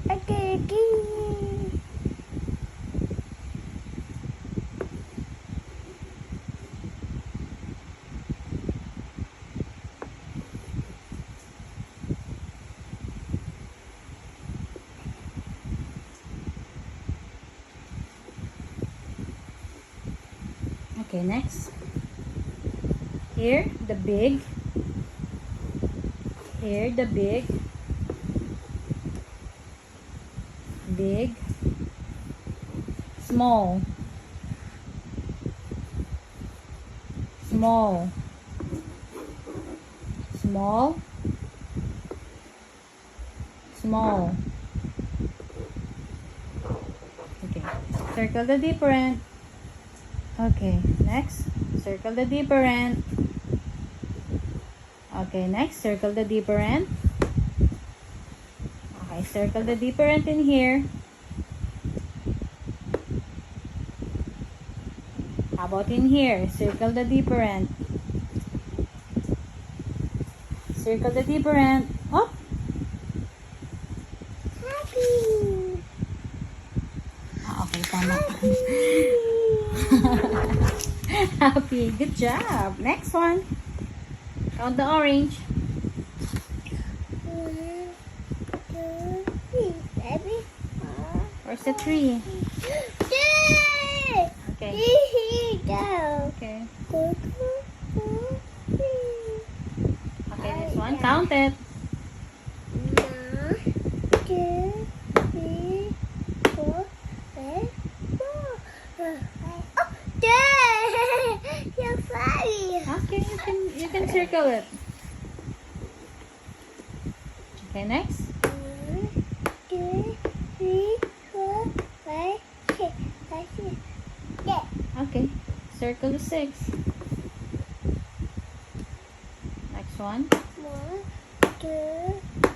Okay. Okay, next. Here, the big. Here, the big. Big. Small. Small. Small. Small. Okay. Circle the different. Okay, next. Circle the different. Okay, next. Circle the different. Okay, circle the different in here. How about in here? Circle the different. Circle the different. Oh! Happy. Okay, tama. Happy. Good job. Next one. Count the orange. 1, 2, 3. Baby. Where's the tree? Yay! Okay. Here go. Okay. 1, 2, 3. Okay, this one. Count it. 1, 2, 3, 4, 5, 4. Oh, yay! You're funny. Okay, you can circle it. Okay, next. 1, 2, 3, 4, 5, 6. 5, 6. Yeah. Okay. Circle the 6. Next one. 1, 2, 3,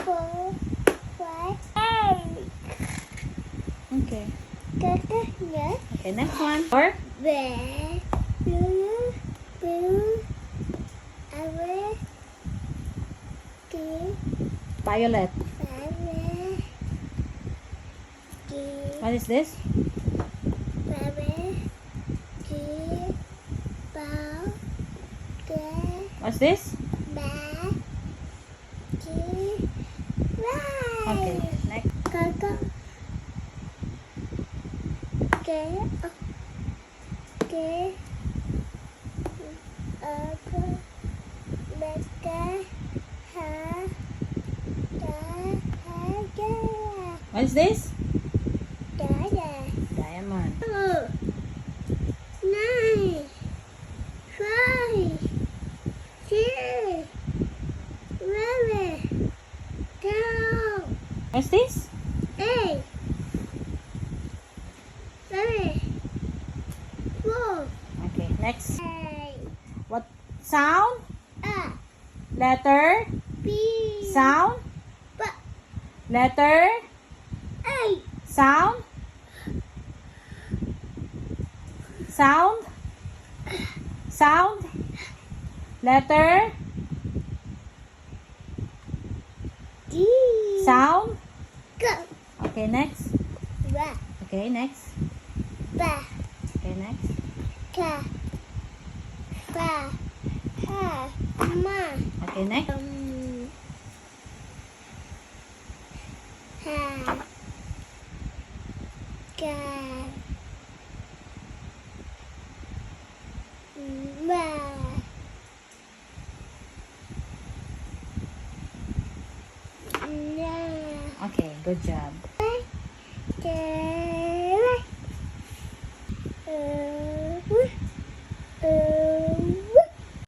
4, 5, 8. Okay. Yes. Okay, next one. 4. Red, blue, blue, red, green, Violet. red, green, What is this? red, green, brown, gray, What's this? black, green, white. Okay, next. Coco. Okay. Okay. Apple. Mecca. Ha. Da. Ha. Da. What is this? Da. Da. Diamond. 2, 9, 5, 6, 11, 12, What's this? 8, 7, 4, Okay, next. 8, What sound? A, Letter? B, Sound? B, Letter? A, Sound? Sound? Sound? Letter? D, Sound? G, Okay, next. B, Okay, next. B, Okay, next. K, B, H, M, Okay, next. H, K, M, N, Okay, good job. K,